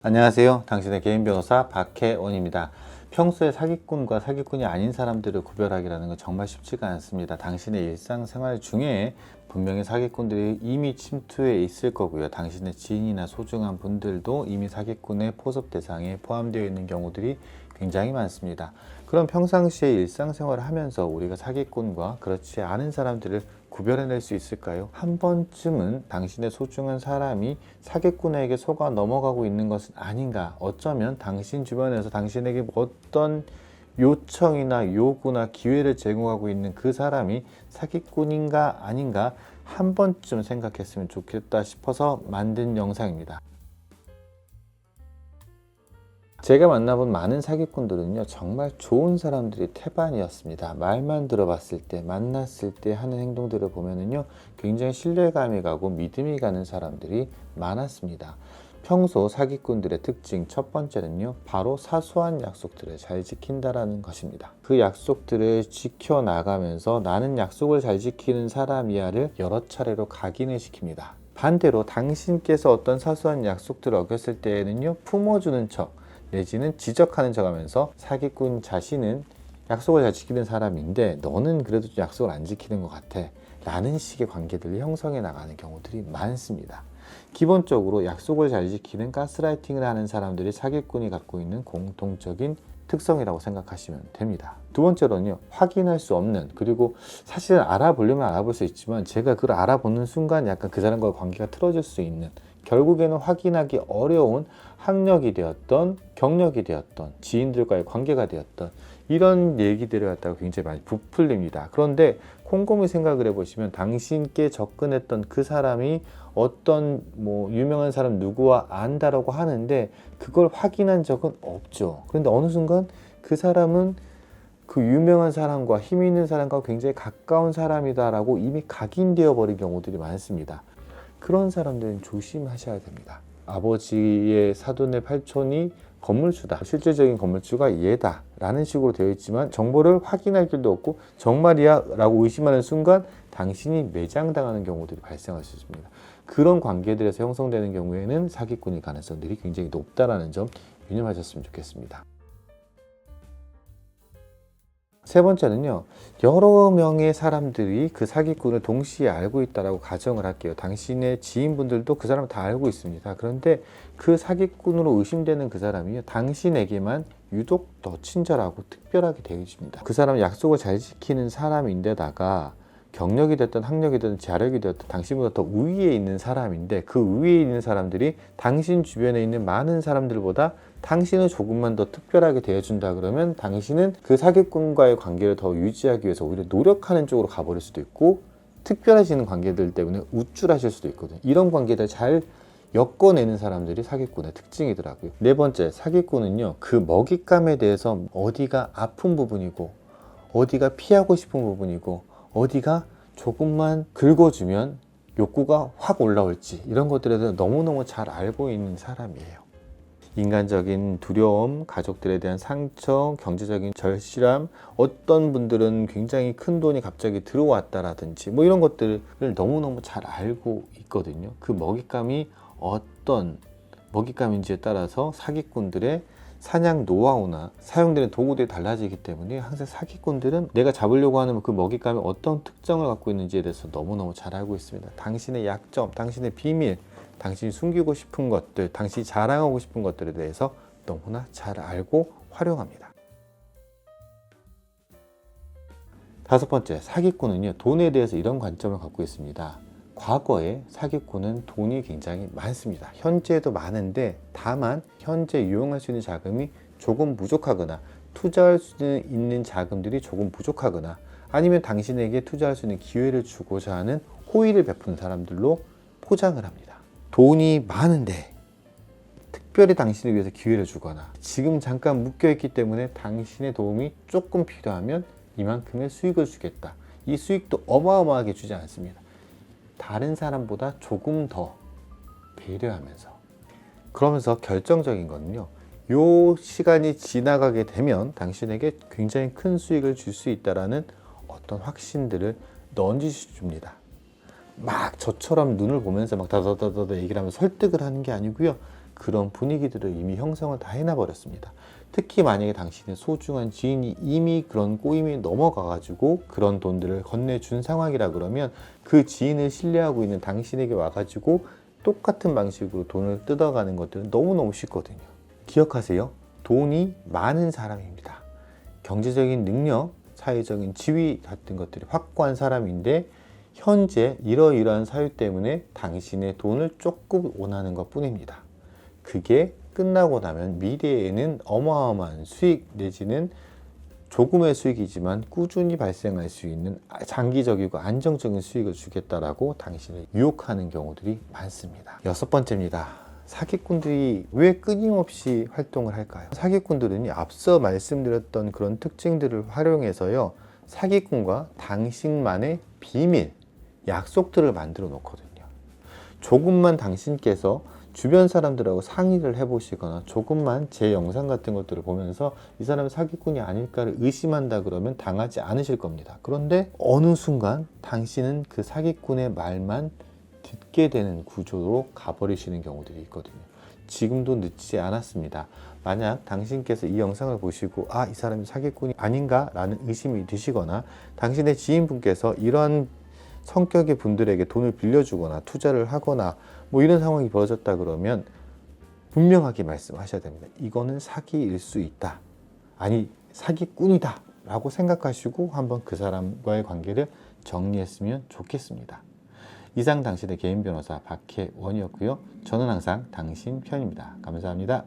안녕하세요. 당신의 개인 변호사 박혜원입니다. 평소에 사기꾼과 사기꾼이 아닌 사람들을 구별하기라는 건 정말 쉽지가 않습니다. 당신의 일상생활 중에 분명히 사기꾼들이 이미 침투해 있을 거고요. 당신의 지인이나 소중한 분들도 이미 사기꾼의 포섭 대상에 포함되어 있는 경우들이 굉장히 많습니다. 그럼 평상시에 일상생활을 하면서 우리가 사기꾼과 그렇지 않은 사람들을 구별해낼 수 있을까요? 한 번쯤은 당신의 소중한 사람이 사기꾼에게 속아 넘어가고 있는 것은 아닌가? 어쩌면 당신 주변에서 당신에게 어떤 요청이나 요구나 기회를 제공하고 있는 그 사람이 사기꾼인가 아닌가? 한 번쯤 생각했으면 좋겠다 싶어서 만든 영상입니다. 제가 만나본 많은 사기꾼들은요, 정말 좋은 사람들이 태반이었습니다. 말만 들어봤을 때, 만났을 때 하는 행동들을 보면은요, 굉장히 신뢰감이 가고 믿음이 가는 사람들이 많았습니다. 평소 사기꾼들의 특징 첫 번째는요, 바로 사소한 약속들을 잘 지킨다라는 것입니다. 그 약속들을 지켜나가면서 나는 약속을 잘 지키는 사람이야를 여러 차례로 각인을 시킵니다. 반대로 당신께서 어떤 사소한 약속들을 어겼을 때에는요, 품어주는 척, 내지는 지적하는 척 하면서 사기꾼 자신은 약속을 잘 지키는 사람인데 너는 그래도 좀 약속을 안 지키는 것 같아 라는 식의 관계들을 형성해 나가는 경우들이 많습니다. 기본적으로 약속을 잘 지키는 가스라이팅을 하는 사람들이 사기꾼이 갖고 있는 공통적인 특성이라고 생각하시면 됩니다. 두 번째로는요, 확인할 수 없는, 그리고 사실은 알아보려면 알아볼 수 있지만 제가 그걸 알아보는 순간 약간 그 사람과의 관계가 틀어질 수 있는, 결국에는 확인하기 어려운 학력이 되었던, 경력이 되었던, 지인들과의 관계가 되었던 이런 얘기들을 갖다가 굉장히 많이 부풀립니다. 그런데 곰곰이 생각을 해보시면 당신께 접근했던 그 사람이 어떤 유명한 사람 누구와 안다라고 하는데 그걸 확인한 적은 없죠. 그런데 어느 순간 그 사람은 그 유명한 사람과 힘 있는 사람과 굉장히 가까운 사람이다라고 이미 각인되어 버린 경우들이 많습니다. 그런 사람들은 조심하셔야 됩니다. 아버지의 사돈의 팔촌이 건물주다, 실질적인 건물주가 얘다 라는 식으로 되어 있지만 정보를 확인할 길도 없고 정말이야 라고 의심하는 순간 당신이 매장당하는 경우들이 발생할 수 있습니다. 그런 관계들에서 형성되는 경우에는 사기꾼일 가능성들이 굉장히 높다는 점 유념하셨으면 좋겠습니다. 세 번째는요, 여러 명의 사람들이 그 사기꾼을 동시에 알고 있다고 가정을 할게요. 당신의 지인분들도 그 사람을 다 알고 있습니다. 그런데 그 사기꾼으로 의심되는 그 사람이 당신에게만 유독 더 친절하고 특별하게 대해줍니다. 그 사람은 약속을 잘 지키는 사람인데다가 경력이 됐든 학력이 됐든 자력이 됐든 당신보다 더 우위에 있는 사람인데 그 우위에 있는 사람들이 당신 주변에 있는 많은 사람들보다 당신을 조금만 더 특별하게 대해준다 그러면 당신은 그 사기꾼과의 관계를 더 유지하기 위해서 오히려 노력하는 쪽으로 가버릴 수도 있고 특별해지는 관계들 때문에 우쭐하실 수도 있거든요. 이런 관계들 잘 엮어내는 사람들이 사기꾼의 특징이더라고요. 네 번째, 사기꾼은요, 그 먹잇감에 대해서 어디가 아픈 부분이고 어디가 피하고 싶은 부분이고 어디가 조금만 긁어주면 욕구가 확 올라올지 이런 것들에 대해서 너무너무 잘 알고 있는 사람이에요. 인간적인 두려움, 가족들에 대한 상처, 경제적인 절실함, 어떤 분들은 굉장히 큰 돈이 갑자기 들어왔다라든지 이런 것들을 너무너무 잘 알고 있거든요. 그 먹잇감이 어떤 먹잇감인지에 따라서 사기꾼들의 사냥 노하우나 사용되는 도구들이 달라지기 때문에 항상 사기꾼들은 내가 잡으려고 하는 그 먹잇감이 어떤 특성을 갖고 있는지에 대해서 너무너무 잘 알고 있습니다. 당신의 약점, 당신의 비밀, 당신이 숨기고 싶은 것들, 당신이 자랑하고 싶은 것들에 대해서 너무나 잘 알고 활용합니다. 다섯 번째, 사기꾼은요, 돈에 대해서 이런 관점을 갖고 있습니다. 과거에 사기꾼은 돈이 굉장히 많습니다. 현재도 많은데 다만 현재 이용할 수 있는 자금이 조금 부족하거나 투자할 수 있는 자금들이 조금 부족하거나 아니면 당신에게 투자할 수 있는 기회를 주고자 하는 호의를 베푸는 사람들로 포장을 합니다. 돈이 많은데 특별히 당신을 위해서 기회를 주거나 지금 잠깐 묶여있기 때문에 당신의 도움이 조금 필요하면 이만큼의 수익을 주겠다. 이 수익도 어마어마하게 주지 않습니다. 다른 사람보다 조금 더 배려하면서, 그러면서 결정적인 거는요, 요 시간이 지나가게 되면 당신에게 굉장히 큰 수익을 줄 수 있다라는 어떤 확신들을 넌지셔줍니다. 막 저처럼 눈을 보면서 막 다다다다다 얘기를 하면서 설득을 하는 게 아니고요, 그런 분위기들을 이미 형성을 다 해놔 버렸습니다. 특히 만약에 당신의 소중한 지인이 이미 그런 꼬임이 넘어가가지고 그런 돈들을 건네준 상황이라 그러면 그 지인을 신뢰하고 있는 당신에게 와가지고 똑같은 방식으로 돈을 뜯어가는 것들은 너무너무 쉽거든요. 기억하세요. 돈이 많은 사람입니다. 경제적인 능력, 사회적인 지위 같은 것들이 확고한 사람인데 현재 이러이러한 사유 때문에 당신의 돈을 조금 원하는 것 뿐입니다. 그게 끝나고 나면 미래에는 어마어마한 수익 내지는 조금의 수익이지만 꾸준히 발생할 수 있는 장기적이고 안정적인 수익을 주겠다라고 당신을 유혹하는 경우들이 많습니다. 6번째입니다. 사기꾼들이 왜 끊임없이 활동을 할까요? 사기꾼들은 앞서 말씀드렸던 그런 특징들을 활용해서요, 사기꾼과 당신만의 비밀, 약속들을 만들어 놓거든요. 조금만 당신께서 주변 사람들하고 상의를 해보시거나 조금만 제 영상 같은 것들을 보면서 이 사람은 사기꾼이 아닐까를 의심한다 그러면 당하지 않으실 겁니다. 그런데 어느 순간 당신은 그 사기꾼의 말만 듣게 되는 구조로 가버리시는 경우들이 있거든요. 지금도 늦지 않았습니다. 만약 당신께서 이 영상을 보시고 이 사람이 사기꾼이 아닌가 라는 의심이 드시거나 당신의 지인분께서 이러한 성격의 분들에게 돈을 빌려주거나 투자를 하거나 뭐 이런 상황이 벌어졌다 그러면 분명하게 말씀하셔야 됩니다. 이거는 사기일 수 있다. 아니, 사기꾼이다 라고 생각하시고 한번 그 사람과의 관계를 정리했으면 좋겠습니다. 이상 당신의 개인 변호사 박혜원이었고요. 저는 항상 당신 편입니다. 감사합니다.